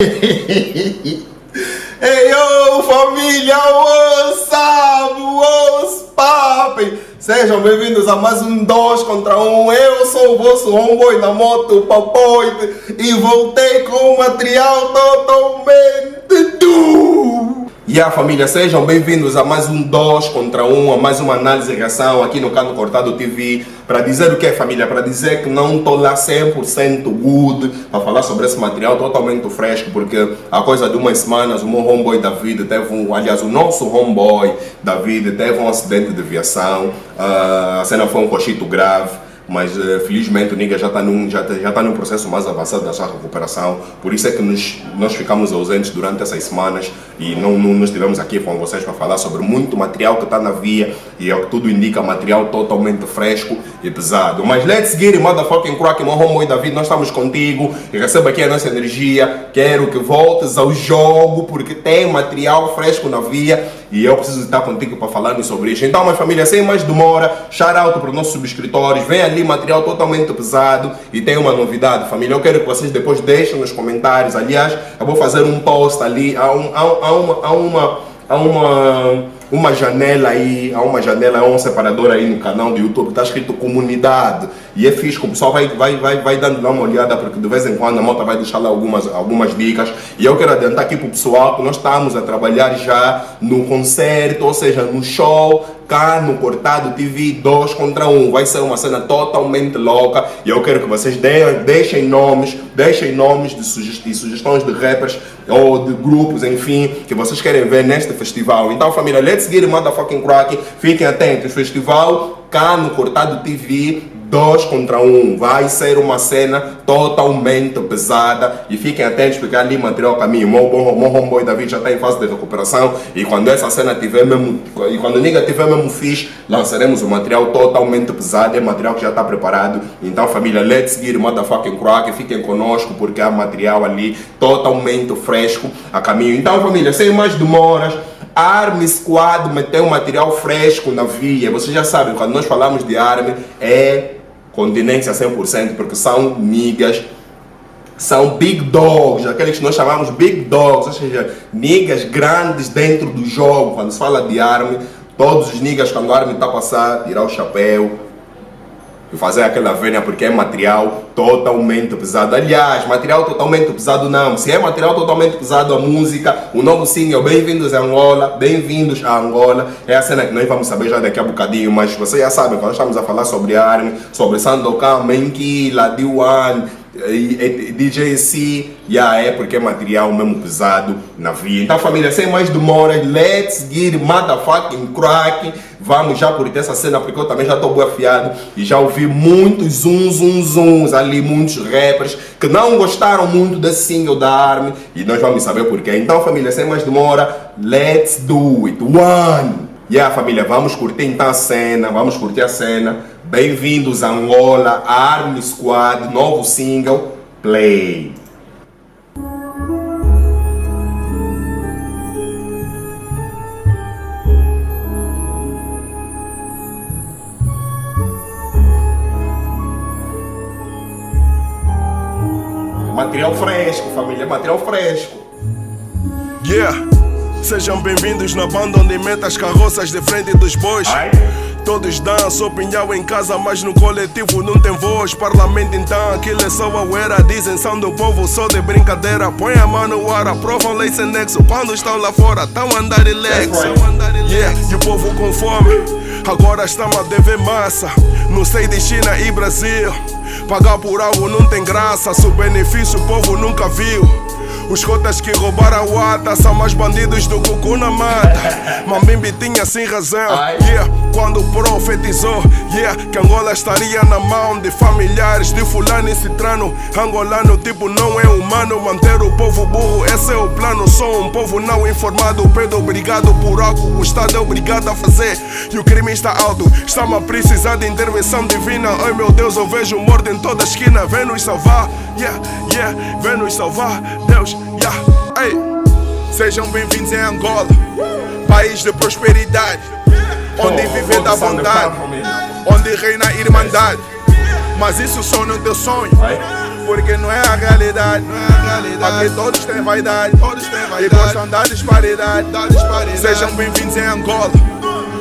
Hey yo, família, what's up, what's poppin'? Sejam bem-vindos a mais um 2 contra 1. Eu sou o vosso homeboy na moto, Papoite, e voltei com um material totalmente do. Família, sejam bem-vindos a mais um 2 contra 1, a mais uma análise e reação aqui no Cano Cortado TV. Para dizer o que, família? Para dizer que não estou lá 100% good para falar sobre esse material totalmente fresco, porque há coisa de umas semanas o meu homeboy David teve o nosso homeboy David teve um acidente de aviação. A cena foi um cochito grave, mas felizmente o nigga já está num processo mais avançado da sua recuperação. Por isso é que nós ficamos ausentes durante essas semanas e não estivemos aqui com vocês para falar sobre muito material que está na via, e é o que tudo indica, material totalmente fresco e pesado. Mas let's get it, motherfucking crack, meu homeboy David, nós estamos contigo e receba aqui a nossa energia. Quero que voltes ao jogo porque tem material fresco na via e eu preciso estar contigo para falarmos sobre isso. Então, minha família, sem mais demora, shout out para os nossos subscritores. Vem ali material totalmente pesado e tem uma novidade, família. Eu quero que vocês depois deixem nos comentários. Aliás, eu vou fazer um post ali. Há uma janela aí, há um separador aí no canal do YouTube que está escrito comunidade, e é fixe que o pessoal vai dando lá uma olhada, porque de vez em quando a moto vai deixar lá algumas dicas. E eu quero adiantar aqui para o pessoal que nós estamos a trabalhar já no concerto, ou seja, no show Cano Cortado TV 2 contra 1. Vai ser uma cena totalmente louca e eu quero que vocês deixem nomes de sugestões de rappers ou de grupos, enfim, que vocês querem ver neste festival. Então, família, let's get it, motherfucking crack. Fiquem atentos, festival Cano Cortado TV 2 contra 1. Vai ser uma cena totalmente pesada e fiquem atentos porque ali material caminho. Meu homeboy David já está em fase de recuperação e quando essa cena tiver mesmo, e quando o nigga tiver mesmo fixe, lançaremos o material totalmente pesado. É material que já está preparado. Então, família, let's get it, motherfucking crack. Fiquem conosco porque há material ali totalmente fresco a caminho. Então, família, sem mais demoras, Army Squad meteu um material fresco na via. Vocês já sabem, quando nós falamos de Army é continência 100%, porque são niggas, são big dogs, aqueles que nós chamamos big dogs, ou seja, niggas grandes dentro do jogo. Quando se fala de Army, todos os niggas, quando o Army está a passar, tirar o chapéu e fazer aquela vênia, porque é material totalmente pesado. Aliás, material totalmente pesado não. Se é material totalmente pesado, a música, o novo single, Bem-vindos a Angola, Bem-vindos a Angola, é a cena que nós vamos saber já daqui a bocadinho, mas vocês já sabem, quando estamos a falar sobre Army, sobre Sandokan, Menkila, D1, DJC, é porque é material mesmo pesado na via. Então, família, sem mais demoras, let's get motherfucking crack. Vamos já curtir essa cena porque eu também já estou afiado e já ouvi muitos zuns ali, muitos rappers que não gostaram muito desse single da Army e nós vamos saber porquê. Então, família, sem mais demora, let's do it. Família, vamos curtir então a cena, Bem-vindos a Angola, Army Squad, novo single, play. Material fresco, família, material fresco. Sejam bem-vindos na banda onde mete as carroças de frente dos bois. Todos dançam opinião em casa, mas no coletivo não tem voz. Parlamento então, aquilo é só a uera. Dizem são do povo, só de brincadeira. Põe a mão no ar, aprovam lei sem nexo. Quando estão lá fora, estão a andar ilexo. E o povo com fome, agora estão a dever massa. Não sei de China e Brasil, pagar por algo não tem graça. Se o benefício o povo nunca viu. Os cotas que roubaram o ata são mais bandidos do que o cu na mata. Mambimbi tinha sim razão, quando profetizou, que Angola estaria na mão de familiares de fulano e citrano. Angolano tipo não é humano, manter o povo burro, esse é o plano. Sou um povo não informado, Pedro obrigado por algo, o Estado é obrigado a fazer. E o crime está alto, estamos a precisar de intervenção divina. Ai meu Deus, eu vejo morte em toda esquina. Vem nos salvar, vem nos salvar, Deus, Ei. Sejam bem-vindos em Angola, país de prosperidade, onde viver da bondade, onde reina a irmandade. Mas isso só no teu sonho. porque não é a realidade. Aqui todos têm vaidade, e gostam da disparidade. Sejam bem-vindos em Angola,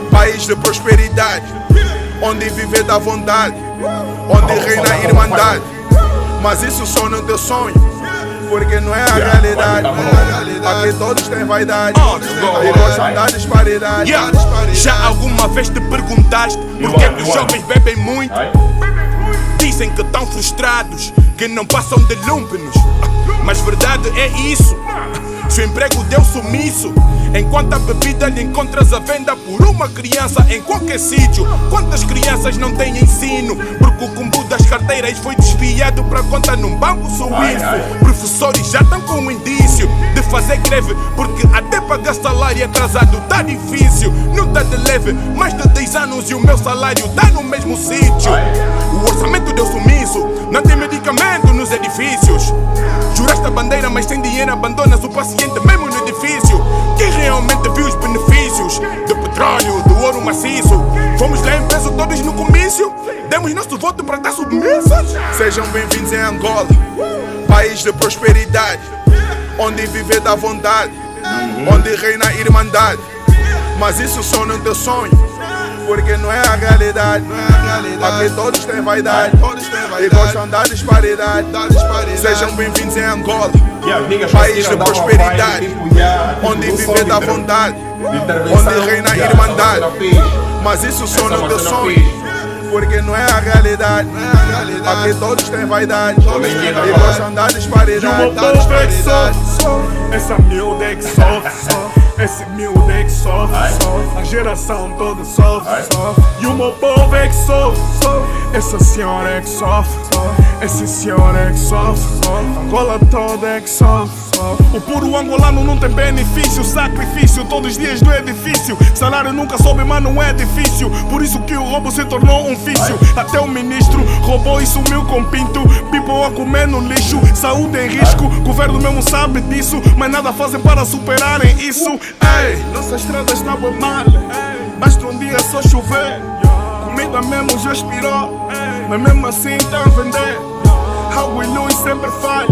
país de prosperidade, onde viver dá vontade, onde reina a irmandade. Mas isso só no teu sonho, porque não é a realidade. Aqui todos têm vaidade, e gostam da disparidade. Já alguma vez te perguntaste por que é que os jovens bebem muito? Dizem que estão frustrados, que não passam de lumpenos. Mas verdade é isso, se o emprego deu sumiço, enquanto a bebida lhe encontras à venda por uma criança em qualquer sítio. Quantas crianças não têm ensino, porque o combo das carteiras foi desviado para conta num banco suíço. Professores já estão com o indício de fazer greve, porque até pagar salário atrasado tá difícil. Não tá de leve, mais de 10 anos e o meu salário tá no mesmo sítio. O orçamento deu sumiço, não tem medicamento nos edifícios. Juraste a bandeira, mas sem dinheiro abandonas o paciente mesmo no edifício. Quem realmente viu os benefícios do petróleo, do ouro maciço? Fomos lá em peso todos no comício, demos nosso voto para estar submissos. Sejam bem-vindos em Angola, país de prosperidade, onde viver dá vontade, onde reina a irmandade. Mas isso só no teu sonho, porque não é a realidade. Aqui todos têm vaidade, e gostam da disparidade. Sejam bem-vindos em Angola, país de prosperidade, onde viver dá vontade, onde reina a irmandade. Mas isso só no teu sonho, porque não é a realidade. Aqui todos têm vaidade, e gostam da disparidade. Essa miúda é que sofre, esse miúdo é que sofre, a geração toda sofre, e o meu povo é que sofre, essa senhora é que sofre, esse senhor é que sofre, Angola toda é que sofre. O puro angolano não tem benefício, sacrifício todos os dias do edifício. Salário nunca soube, mas não é difícil, por isso que o roubo se tornou um vício. Até o ministro roubou e sumiu com pinto, people a comer no lixo, saúde em risco, governo mesmo sabe disso, mas nada fazem para superarem isso. Ei, nossa estrada está bem mal, basta um dia só chover, comida mesmo já expirou, mas mesmo assim tá a vender. Água e luz sempre falha,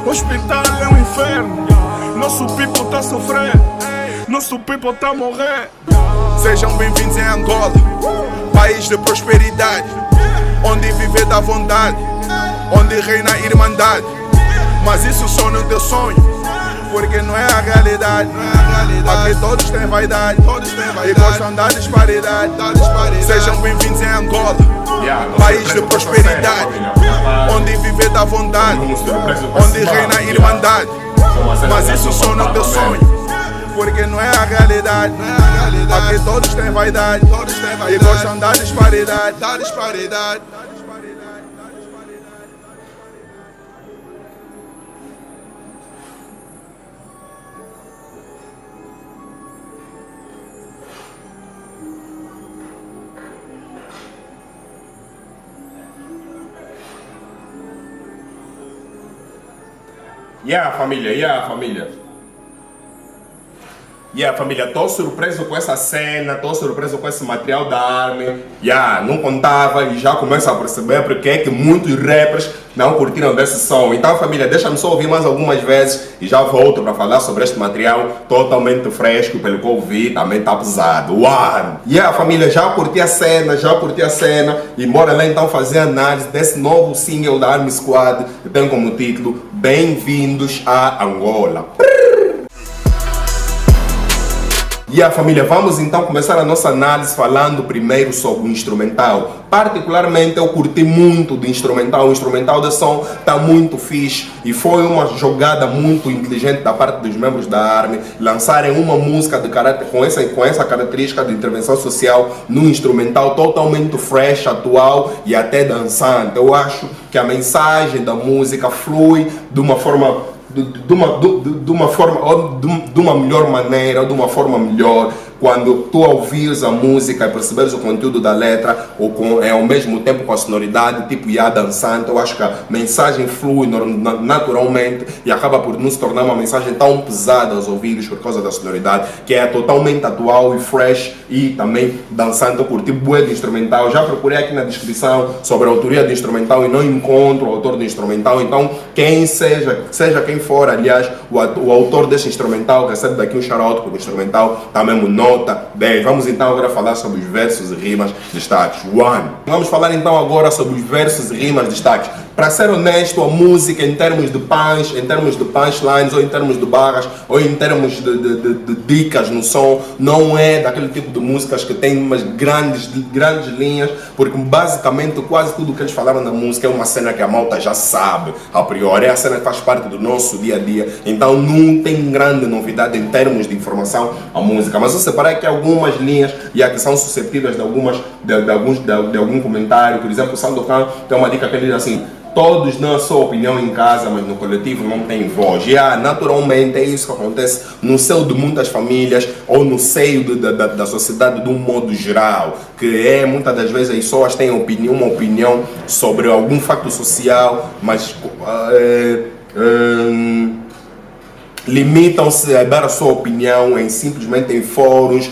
hospital é um inferno, nosso people tá a sofrer, nosso people tá a morrer. Sejam bem-vindos em Angola, país de prosperidade, onde viver dá vontade, onde reina a irmandade. Mas isso só no teu sonho, porque não é a realidade. Aqui todos têm vaidade, e gostam da disparidade. Sejam bem-vindos em Angola, país de prosperidade, onde viver dá vontade, onde reina a irmandade. Mas isso só no teu sonho, porque não é a realidade. Aqui todos têm vaidade, e gostam da disparidade. Família, tô surpreso com essa cena, tô surpreso com esse material da Army. Não contava e já começo a perceber porque é que muitos rappers não curtiram desse som. Então, família, deixa-me só ouvir mais algumas vezes e já volto para falar sobre este material totalmente fresco, pelo que eu vi, também tá pesado. Família, já curti a cena e bora lá então fazer análise desse novo single da Army Squad que tem como título Bem-vindos a Angola. Família, vamos então começar a nossa análise falando primeiro sobre o instrumental. Particularmente eu curti muito do instrumental, o instrumental de som está muito fixe e foi uma jogada muito inteligente da parte dos membros da Army lançarem uma música de caráter, com essa característica de intervenção social no instrumental totalmente fresh, atual e até dançante. Eu acho que a mensagem da música flui de uma forma de uma melhor maneira, de uma forma melhor, quando tu ouvires a música e perceberes o conteúdo da letra, ao mesmo tempo com a sonoridade, tipo dançante, eu acho que a mensagem flui naturalmente e acaba por não se tornar uma mensagem tão pesada aos ouvidos por causa da sonoridade, que é totalmente atual e fresh e também dançante. Eu curti bué de instrumental, já procurei aqui na descrição sobre a autoria de instrumental e não encontro o autor do instrumental, então quem seja quem for, aliás, o autor desse instrumental recebe daqui um shout-out, porque o instrumental está mesmo nota 10. Vamos então agora falar sobre os versos e rimas destaques. Vamos falar então agora sobre os versos e rimas destaques. Para ser honesto, a música em termos de punchlines, ou em termos de barras, ou em termos de dicas no som, não é daquele tipo de músicas que tem umas grandes linhas, porque basicamente quase tudo que eles falaram na música é uma cena que a malta já sabe a priori, é a cena que faz parte do nosso dia a dia, então não tem grande novidade em termos de informação a música. Mas eu separei aqui algumas linhas e aqui são suscetíveis de algum comentário. Por exemplo, o Sandokan tem uma dica que ele diz assim: todos dão a sua opinião em casa, mas no coletivo não tem voz. E naturalmente é isso que acontece no seio de muitas famílias ou no seio da sociedade de um modo geral, que é muitas das vezes as pessoas têm uma opinião sobre algum facto social, mas limitam-se a dar a sua opinião simplesmente em fóruns,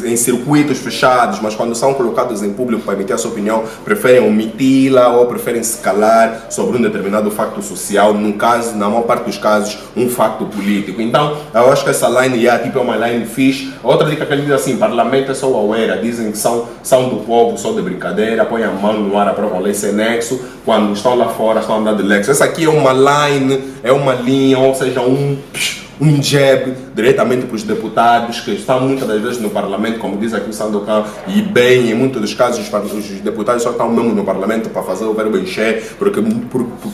em circuitos fechados, mas quando são colocados em público para emitir a sua opinião, preferem omiti-la ou preferem se calar sobre um determinado facto social, na maior parte dos casos, um facto político. Então, eu acho que essa line é uma line fixe. Outra dica que ele diz assim: parlamento é só aware, dizem que são do povo, só de brincadeira, põem a mão no ar para valer sem nexo, quando estão lá fora, estão andando de lexo. Essa aqui é uma line, é uma linha, ou seja, um jab diretamente para os deputados que estão muitas das vezes no parlamento, como diz aqui o Sandokan, e bem, em muitos dos casos os deputados só estão mesmo no parlamento para fazer o verbo encher, porque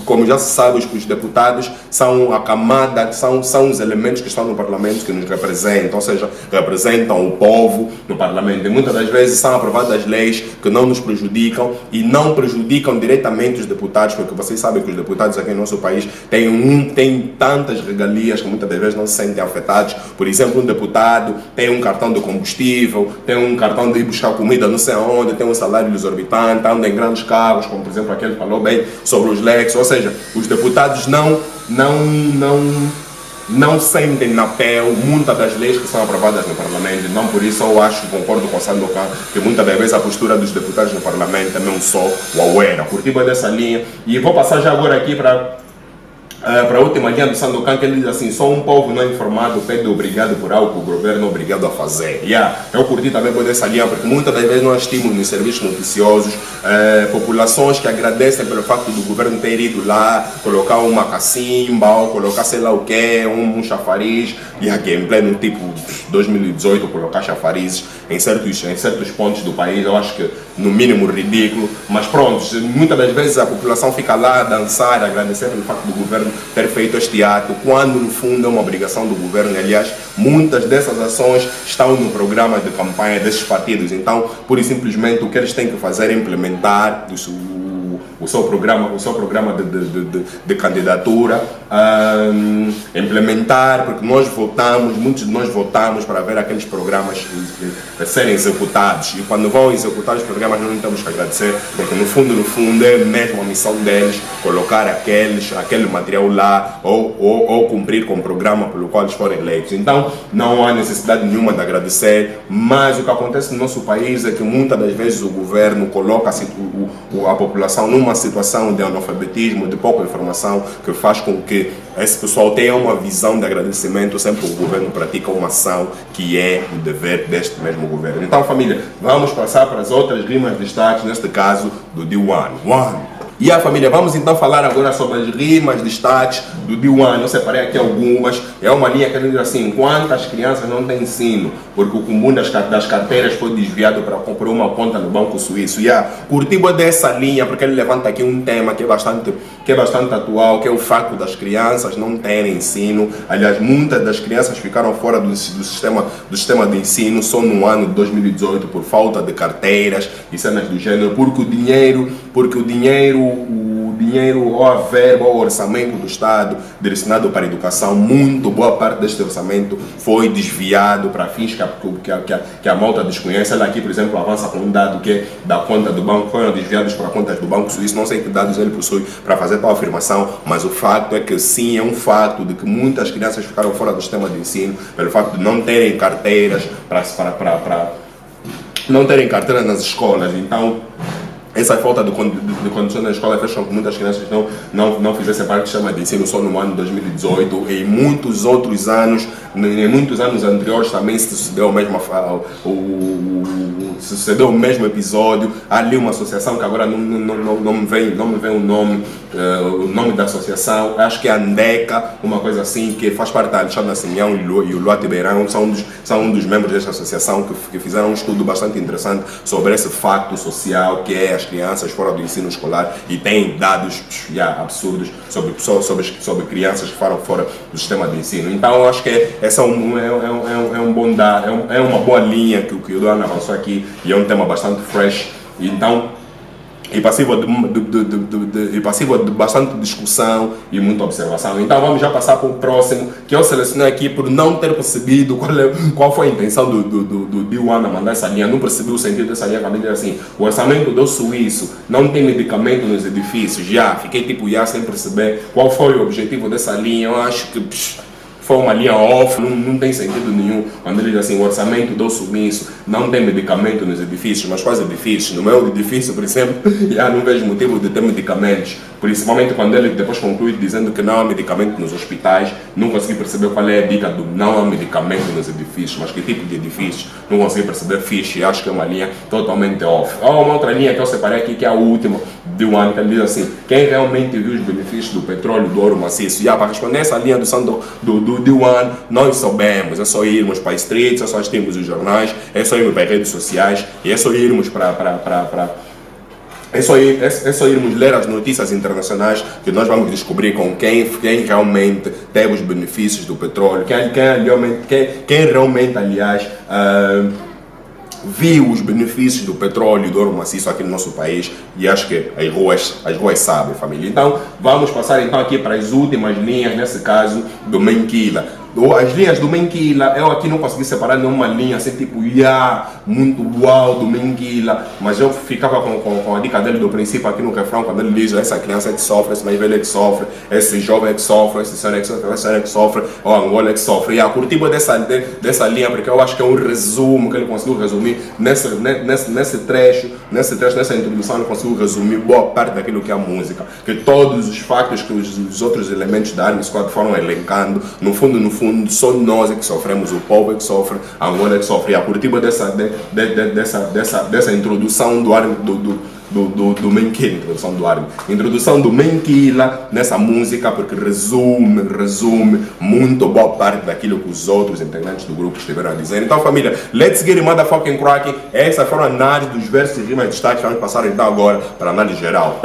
como já se sabe, os deputados são a camada, são os elementos que estão no parlamento que nos representam, ou seja, representam o povo no parlamento, e muitas das vezes são aprovadas leis que não nos prejudicam e não prejudicam diretamente os deputados, porque vocês sabem que os deputados aqui no nosso país têm tantas regalias que muitas das vezes não se sentem afetados. Por exemplo, um deputado tem um cartão de combustível, tem um cartão de ir buscar comida não sei aonde, tem um salário exorbitante, anda em grandes carros, como por exemplo aquele que falou bem sobre os Lex, ou seja, os deputados não sentem na pele muitas das leis que são aprovadas no parlamento. Não por isso eu concordo com o Sandokan, que muitas das vezes a postura dos deputados no parlamento é não só o aware. Curti bem dessa linha e vou passar já agora aqui para a última linha do Sandokan, que ele diz assim: só um povo não informado pede obrigado por algo que o governo é obrigado a fazer. Eu curti também por essa linha, porque muitas das vezes nós temos nos serviços noticiosos populações que agradecem pelo facto do governo ter ido lá colocar uma cacimba ou colocar sei lá o que, um chafariz, e aqui em pleno tipo 2018 colocar chafarizes em certos pontos do país. Eu acho que no mínimo ridículo, mas pronto, muitas das vezes a população fica lá a dançar, a agradecer pelo facto do governo ter feito este ato, quando no fundo é uma obrigação do governo. E, aliás, muitas dessas ações estão no programa de campanha desses partidos, então pura e simplesmente o que eles têm que fazer é implementar o seu programa de candidatura, implementar, porque muitos de nós votamos para ver aqueles programas serem executados, e quando vão executar os programas nós não temos que agradecer, porque no fundo é mesmo a missão deles colocar aquele material lá ou cumprir com o programa pelo qual eles foram eleitos. Então não há necessidade nenhuma de agradecer, mas o que acontece no nosso país é que muitas das vezes o governo coloca a população numa situação de analfabetismo, de pouca informação, que faz com que esse pessoal tenha uma visão de agradecimento sempre que o governo pratica uma ação que é o dever deste mesmo governo. Então, família, vamos passar para as outras rimas de destaques, neste caso do D1. E a família, vamos então falar agora sobre as rimas destaques do D1. Eu separei aqui algumas. É uma linha que diz assim: enquanto as crianças não têm ensino, porque o cumbundo das carteiras foi desviado para comprar uma conta no Banco Suíço. Curti dessa linha porque ele levanta aqui um tema que é bastante atual, que é o facto das crianças não terem ensino. Aliás, muitas das crianças ficaram fora do sistema de ensino só no ano de 2018 por falta de carteiras e cenas do gênero, porque o dinheiro dinheiro, ou a verba, ou o orçamento do Estado direcionado para a educação, muito boa parte deste orçamento foi desviado para fins que a malta desconhece. Ela aqui, por exemplo, avança com um dado que é da conta do banco, foram desviados para contas do Banco Suíço, não sei que dados ele possui para fazer tal afirmação, mas o facto é que sim, é um facto de que muitas crianças ficaram fora do sistema de ensino pelo facto de não terem carteiras não terem carteira nas escolas. Então essa falta de condições na escola fez com que muitas crianças não fizessem parte do sistema de ensino só no ano de 2018. E em muitos outros anos, em muitos anos anteriores também se sucedeu o mesmo episódio. Há ali uma associação que agora não me vem o nome da associação, acho que é a Andeca, uma coisa assim, que faz parte da Alexandre Simeão e o Luati Beirão, são um dos membros desta associação que fizeram um estudo bastante interessante sobre esse facto social que é as crianças fora do ensino escolar, e tem dados absurdos sobre crianças que foram fora do sistema de ensino. Então eu acho que essa é um bom dado, é uma boa linha que o Duane avançou aqui, e é um tema bastante fresh. Então, e passiva de bastante discussão e muita observação. Então vamos já passar para o próximo, que eu selecionei aqui por não ter percebido qual foi a intenção do D1 a mandar essa linha. Não percebi o sentido dessa linha, quando ele diz assim: o orçamento do suíço não tem medicamento nos edifícios. Fiquei sem perceber qual foi o objetivo dessa linha. Eu acho que foi uma linha off, não tem sentido nenhum. Quando ele diz assim: o orçamento do suíço não tem medicamento nos edifícios. Mas quais edifícios? No meu edifício, por exemplo, não vejo motivo de ter medicamentos. Principalmente quando ele depois conclui dizendo que não há medicamento nos hospitais. Não consegui perceber qual é a dica do não há medicamento nos edifícios, mas que tipo de edifícios. Não consegui perceber fixe, acho que é uma linha totalmente off. Há uma outra linha que eu separei aqui, que é a última do ano, que ele diz assim: quem realmente viu os benefícios do petróleo do ouro maciço? Para responder essa linha do D1, nós soubemos. É só irmos para streets, é só assistirmos os jornais, é só irmos para as redes sociais, e é só irmos é só irmos ler as notícias internacionais que nós vamos descobrir com quem realmente teve os benefícios do petróleo, quem realmente, aliás, viu os benefícios do petróleo e do ouro maciço aqui no nosso país. E acho que as ruas sabem, família. Então vamos passar então aqui para as últimas linhas, nesse caso do Menquila. As linhas do Menquila, eu aqui não consegui separar nenhuma linha assim tipo muito uau do Menquila, mas eu ficava com a dica dele do princípio aqui no refrão, quando ele diz: essa criança é que sofre, esse mais velho é que sofre, esse jovem é que sofre, esse senhor é que sofre, ou Angola é que sofre. Curti dessa linha, porque eu acho que é um resumo que ele conseguiu resumir nesse trecho, nessa introdução. Ele conseguiu resumir boa parte daquilo que é a música, que todos os factos que os outros elementos da Army Squad foram elencando, no fundo só nós é que sofremos, o povo é que sofre, a Angola é que sofre. E a curtiba dessa introdução do Menquila, introdução do Menquila nessa música, porque resume muito boa parte daquilo que os outros integrantes do grupo estiveram a dizer. Então, família, let's get it motherfucking cracking. Essa foi a análise dos versos e rimas de destaque. Vamos passar então agora para a análise geral.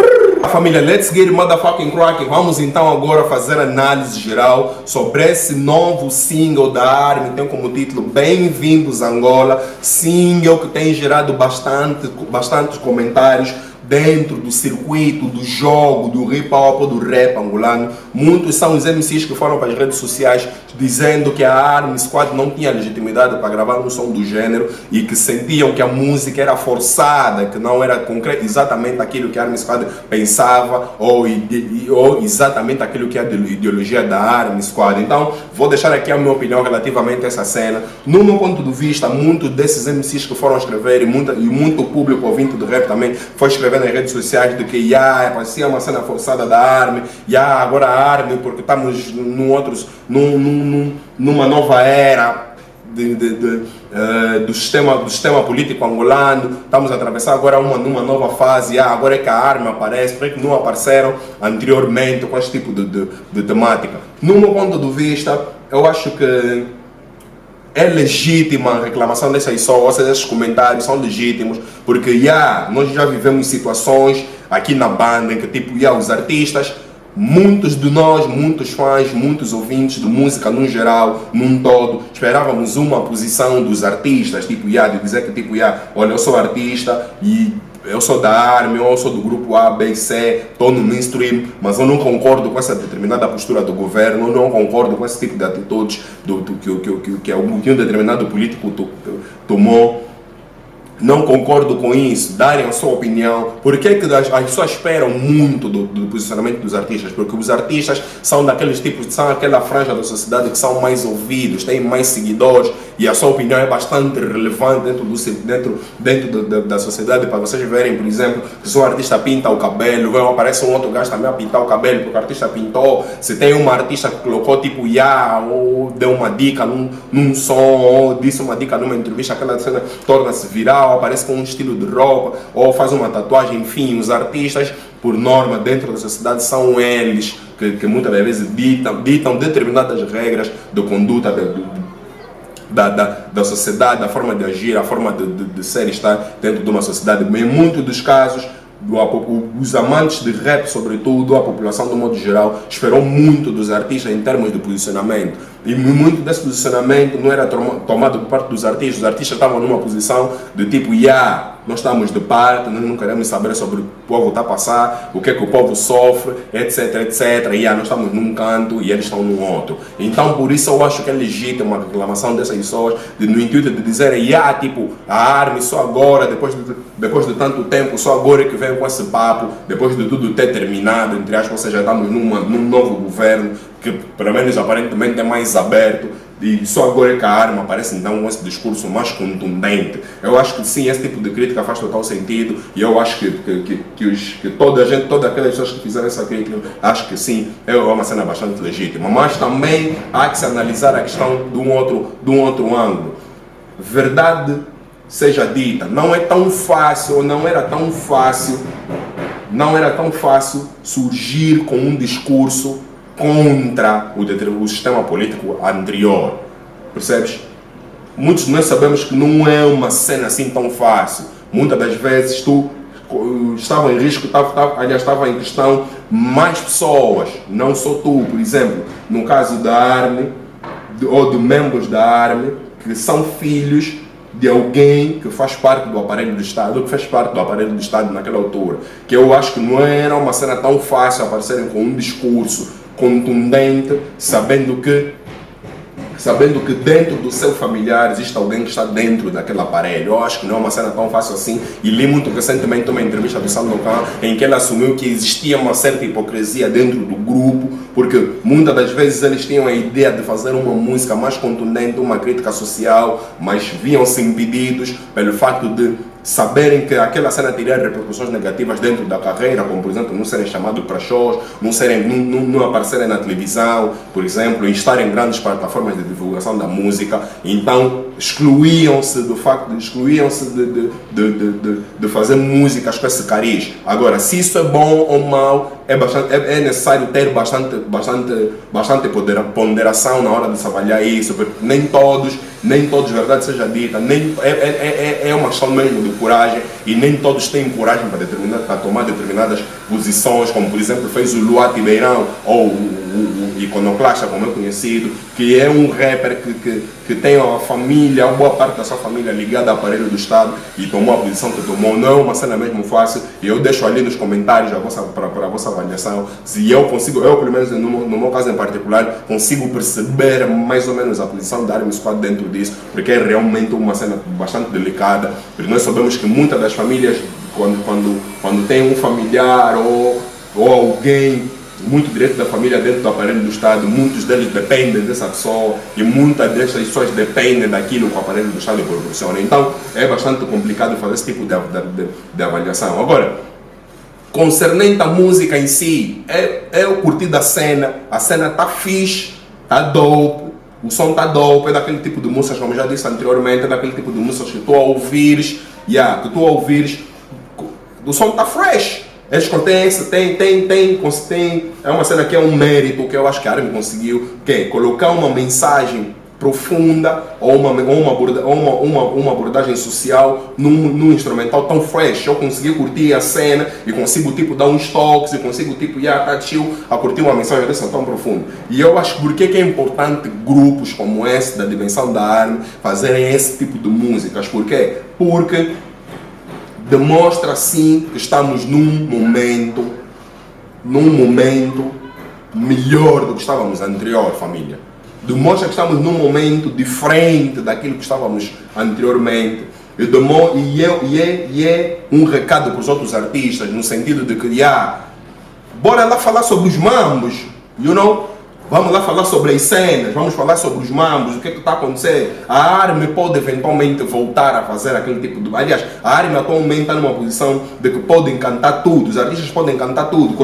Família, let's get it motherfucking cracking. Vamos então agora fazer análise geral sobre esse novo single da Army. Tem como título Bem-vindos Angola. Single que tem gerado bastantes comentários dentro do circuito, do jogo, do hip hop, do rap angolano. Muitos são os MCs que foram para as redes sociais dizendo que a Army Squad não tinha legitimidade para gravar um som do gênero e que sentiam que a música era forçada, que não era exatamente aquilo que a Army Squad pensava ou exatamente aquilo que é a ideologia da Army Squad. Então, vou deixar aqui a minha opinião relativamente a essa cena. No meu ponto de vista, muitos desses MCs que foram escrever e muito público ouvinte do rap também foi escrever nas redes sociais de que parecia uma cena forçada da Army, agora a Army, porque estamos numa nova era do sistema político angolano, estamos a atravessar agora numa nova fase, agora é que a Army aparece, porque não apareceram anteriormente com esse tipo de temática. No meu ponto de vista, eu acho que é legítima a reclamação dessas ou seja, esses comentários são legítimos, porque nós já vivemos situações aqui na banda em que tipo, os artistas, muitos de nós, muitos fãs, muitos ouvintes de música no geral, num todo, esperávamos uma posição dos artistas, tipo, de dizer que tipo, olha, eu sou artista e eu sou da ARMY, eu sou do grupo A, B, C, estou no mainstream, mas eu não concordo com essa determinada postura do governo, eu não concordo com esse tipo de atitudes que um determinado político tomou. Não concordo com isso, darem a sua opinião. Por que as pessoas esperam muito do posicionamento dos artistas? Porque os artistas são daqueles tipos, são aquela franja da sociedade que são mais ouvidos, têm mais seguidores e a sua opinião é bastante relevante dentro da sociedade. Para vocês verem, por exemplo, que se um artista pinta o cabelo, aparece um outro gajo também a pintar o cabelo porque o artista pintou. Se tem uma artista que colocou tipo ou deu uma dica num som, ou disse uma dica numa entrevista, aquela cena torna-se viral, aparece com um estilo de roupa, ou faz uma tatuagem, enfim, os artistas, por norma, dentro da sociedade, são eles que muitas vezes ditam determinadas regras de conduta da sociedade, a forma de agir, a forma de ser e estar dentro de uma sociedade. Em muitos dos casos, os amantes de rap, sobretudo, a população do modo geral, esperou muito dos artistas em termos de posicionamento. E muito desse posicionamento não era tomado por parte dos artistas. Os artistas estavam numa posição de tipo, nós estamos de parte, nós não queremos saber sobre o povo está a passar, o que é que o povo sofre, etc, etc. Nós estamos num canto e eles estão no outro. Então, por isso eu acho que é legítima a reclamação dessas pessoas, no intuito de dizerem, tipo, a ARMY só agora, depois de tanto tempo, só agora é que vem com esse papo, depois de tudo ter terminado, entre aspas, ou seja, estamos num novo governo, que pelo menos aparentemente é mais aberto, e só agora é que a ARMY aparece então com esse discurso mais contundente. Eu acho que sim, esse tipo de crítica faz total sentido, e eu acho que todas aquelas pessoas que fizeram essa crítica, acho que sim, é uma cena bastante legítima. Mas também há que se analisar a questão de um outro ângulo. Verdade seja dita, não era tão fácil surgir com um discurso contra o sistema político anterior, percebes? Muitos de nós sabemos que não é uma cena assim tão fácil. Muitas das vezes estava em risco, estava em questão mais pessoas, não só tu, por exemplo, no caso da ARMY, ou de membros da ARMY, que são filhos de alguém que faz parte do aparelho do Estado, ou que fez parte do aparelho do Estado naquela altura, que eu acho que não era uma cena tão fácil aparecerem com um discurso contundente, sabendo que dentro do seu familiar existe alguém que está dentro daquele aparelho. Eu acho que não é uma cena tão fácil assim, e li muito recentemente uma entrevista do Sandokan em que ele assumiu que existia uma certa hipocrisia dentro do grupo, porque muitas das vezes eles tinham a ideia de fazer uma música mais contundente, uma crítica social, mas viam-se impedidos pelo facto de saberem que aquela cena teria repercussões negativas dentro da carreira, como por exemplo não serem chamados para shows, não aparecerem na televisão, por exemplo, e estarem em grandes plataformas de divulgação da música. Então excluíam-se de fazer músicas com esse cariz. Agora, se isso é bom ou mau, é necessário ter bastante ponderação na hora de se avaliar isso, porque nem todos, verdade seja dita, é uma questão mesmo de coragem, e nem todos têm coragem para tomar determinadas posições, como por exemplo fez o Luati Beirão, ou o Iconoclasta, como é conhecido, que é um rapper que tem a família, boa parte da sua família ligada ao aparelho do Estado, e tomou a posição que tomou. Não é uma cena mesmo fácil, e eu deixo ali nos comentários para a vossa avaliação, se eu pelo menos no meu caso em particular, consigo perceber mais ou menos a posição da ARMY Squad dentro disso, porque é realmente uma cena bastante delicada, porque nós sabemos que muitas das famílias, quando tem um familiar ou alguém muito direito da família dentro do aparelho do Estado, muitos deles dependem dessa pessoa, e muitas dessas pessoas dependem daquilo que o aparelho do Estado proporciona. Então é bastante complicado fazer esse tipo de avaliação. Agora, concernente à música em si, eu curti da cena, a cena está fixe, está dope, o som está dope, é daquele tipo de músicas, como já disse anteriormente, é daquele tipo de músicas que tu a ouvires, o som está fresh. Eles é uma cena que é um mérito que eu acho que a ARMY conseguiu, que é colocar uma mensagem profunda ou uma abordagem social num instrumental tão fresh. Eu consegui curtir a cena e consigo dar uns toques, e consigo tá chill a curtir uma mensagem dessa tão profunda. E eu acho que é importante grupos como esse da dimensão da ARMY fazerem esse tipo de músicas. Por quê? Porque demonstra sim que estamos num momento melhor do que estávamos anterior, família. Demonstra que estamos num momento diferente daquilo que estávamos anteriormente. E é um recado para os outros artistas, no sentido de que, bora lá falar sobre os mambos, vamos lá falar sobre as cenas, vamos falar sobre os mambos, o que está acontecendo. A ARMY pode eventualmente voltar a fazer aquele tipo de... Aliás, a ARMY atualmente está numa posição de que podem cantar tudo, os artistas podem cantar tudo.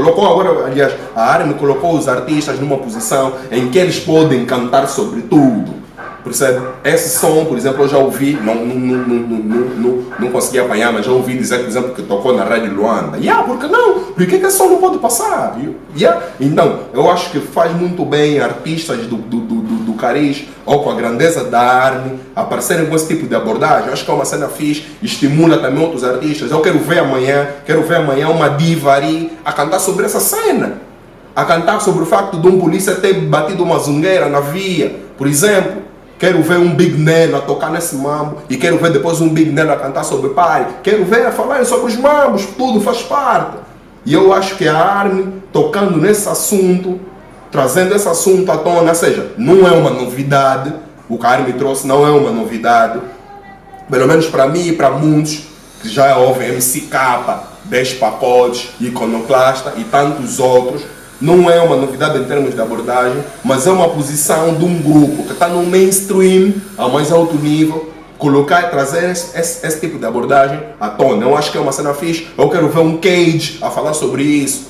A ARMY colocou os artistas numa posição em que eles podem cantar sobre tudo. Percebe? Esse som, por exemplo, eu já ouvi, não consegui apanhar, mas já ouvi dizer, por exemplo, que tocou na Rádio Luanda. Por que não? Por que esse som não pode passar? Então, eu acho que faz muito bem artistas do cariz ou com a grandeza da ARMY aparecerem com esse tipo de abordagem. Eu acho que é uma cena fixe, estimula também outros artistas. Eu quero ver amanhã uma diva ali a cantar sobre essa cena. A cantar sobre o facto de um polícia ter batido uma zungueira na via, por exemplo. Quero ver um Big Nelo a tocar nesse mambo e quero ver depois um Big Nelo a cantar sobre party. Quero ver a falar sobre os mambos, tudo faz parte. E eu acho que a ARMY tocando nesse assunto, trazendo esse assunto à tona, ou seja, não é uma novidade, o que a ARMY trouxe não é uma novidade, pelo menos para mim e para muitos que já ouvem MC-K, 10 Pacotes, Iconoclasta e tantos outros. Não é uma novidade em termos de abordagem, mas é uma posição de um grupo que está no mainstream, a mais alto nível, colocar e trazer esse tipo de abordagem à tona. Eu acho que é uma cena fixe. Eu quero ver um Cage a falar sobre isso.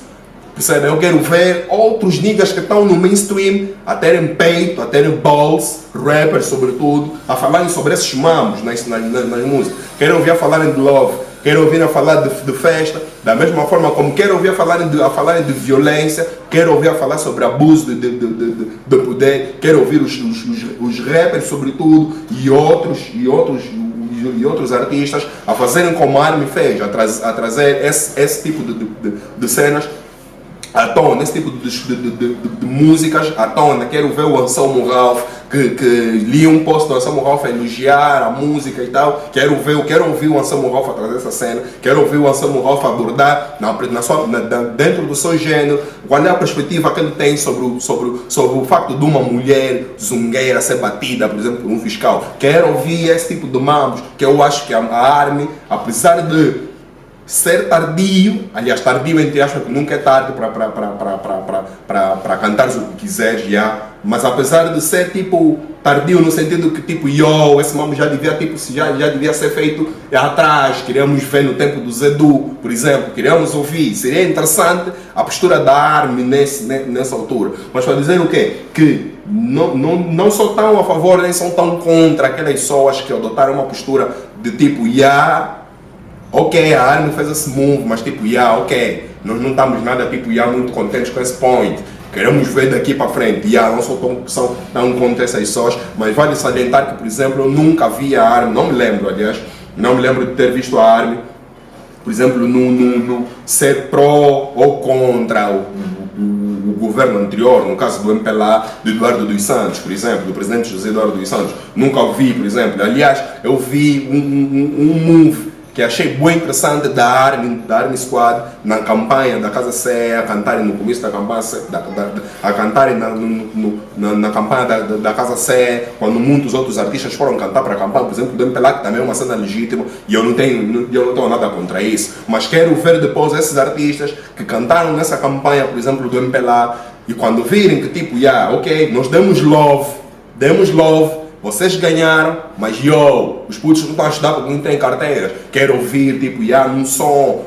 Percebe? Eu quero ver outros niggas que estão no mainstream a terem peito, a terem balls, rappers sobretudo, a falarem sobre esses mambos nas músicas. Quero ouvir a falarem de love. Quero ouvir a falar de festa, da mesma forma como quero ouvir a falarem de violência, quero ouvir a falar sobre abuso de poder, quero ouvir os rappers sobretudo e outros artistas a fazerem como a ARMY fez, a trazer esse tipo de cenas à tona, esse tipo de músicas à tona. Quero ver o Anselmo Ralph, que li um post do Anselmo Ralph a elogiar a música e tal. Quero ouvir o Anselmo Ralph a trazer essa cena. Quero ouvir o Anselmo Ralph abordar dentro do seu gênero qual é a perspectiva que ele tem sobre o facto de uma mulher zungueira ser batida, por exemplo, por um fiscal. Quero ouvir esse tipo de mambos, que eu acho que a ARMY, apesar de ser tardio, aliás, tardio entre aspas, que nunca é tarde para cantares o que quiseres, mas apesar de ser tipo tardio no sentido que tipo, esse mambo já devia ser feito atrás, queríamos ver no tempo do Zedu, por exemplo, queríamos ouvir, seria interessante a postura da ARMY nessa altura, mas para dizer o quê? Que não são tão a favor nem são tão contra aquelas pessoas que adotaram uma postura de tipo, ok, a ARMY fez esse move, mas tipo, ok, nós não estamos nada tipo, muito contentes com esse point. Queremos ver daqui para frente, não são tão contra essas pessoas, mas vale salientar que, por exemplo, eu nunca vi a ARMY, não me lembro de ter visto a ARMY, por exemplo, no ser pró ou contra o governo anterior, no caso do MPLA, do Eduardo dos Santos, por exemplo, do presidente José Eduardo dos Santos. Nunca vi, por exemplo. Aliás, eu vi um move que achei bem interessante da ARMY Squad na campanha da Casa Sé, a cantarem no começo da campanha, a cantarem na campanha da Casa Sé, quando muitos outros artistas foram cantar para a campanha, por exemplo, do MPLA, que também é uma cena legítima, e eu não tenho nada contra isso, mas quero ver depois esses artistas que cantaram nessa campanha, por exemplo, do MPLA, e quando virem que tipo, ok, nós demos love, vocês ganharam, mas os putos não estão a estudar porque não têm carteiras. Quero ouvir, tipo, num som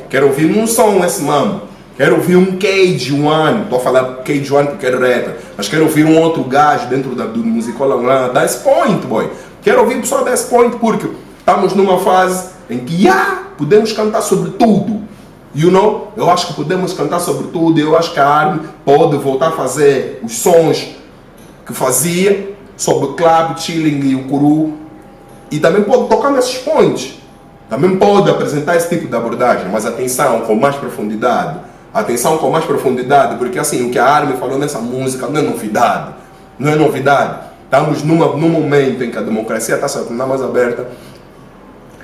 esse mambo. Quero ouvir um Cage One, estou a falar Cage One porque é rapper, mas quero ouvir um outro gajo dentro do musicola lá, da S-Point, boy. Quero ouvir pessoal da S-Point porque estamos numa fase em que, podemos cantar sobre tudo. Eu acho que podemos cantar sobre tudo, eu acho que a ARMY pode voltar a fazer os sons que fazia, sobre o club, chilling e o curu, e também pode tocar nesses points, também pode apresentar esse tipo de abordagem, mas atenção, com mais profundidade, porque assim, o que a ARMY falou nessa música não é novidade, estamos num momento em que a democracia está se tornando mais aberta,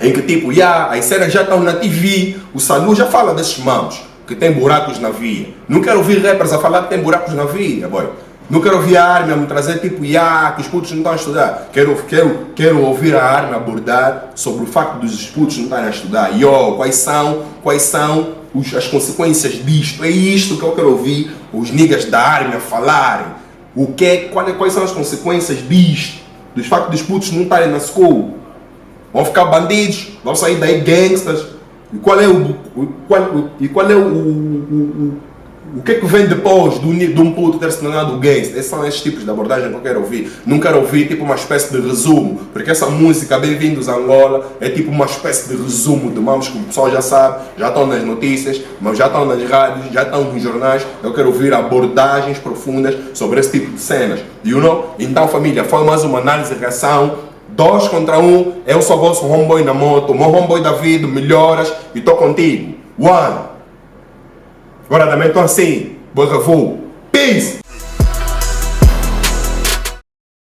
em que tipo, as cenas já estão na TV, o Salu já fala desses mamos, que tem buracos na via. Não quero ouvir rappers a falar que tem buracos na via, boy. Não quero ouvir a Army a me trazer tipo, que os putos não estão a estudar. Quero ouvir a Army abordar sobre o facto dos putos não estarem a estudar. Quais são as consequências disto? É isto que eu quero ouvir os niggas da Army a falarem. Quais são as consequências disto? Dos factos dos putos não estarem na school. Vão ficar bandidos, vão sair daí gangsters. E qual é o que é que vem depois de um puto ter se tornado gangster? Esses são esses tipos de abordagem que eu quero ouvir. Não quero ouvir tipo uma espécie de resumo, porque essa música Bem-vindos a Angola é tipo uma espécie de resumo de mamos que o pessoal já sabe, já estão nas notícias, mas já estão nas rádios, já estão nos jornais. Eu quero ouvir abordagens profundas sobre esse tipo de cenas. Então família, foi mais uma análise de reação. 2 contra 1, eu sou o vosso homeboy na moto, meu homeboy David, melhoras e estou contigo. 1. Agora também estou assim, boa voo. Peace!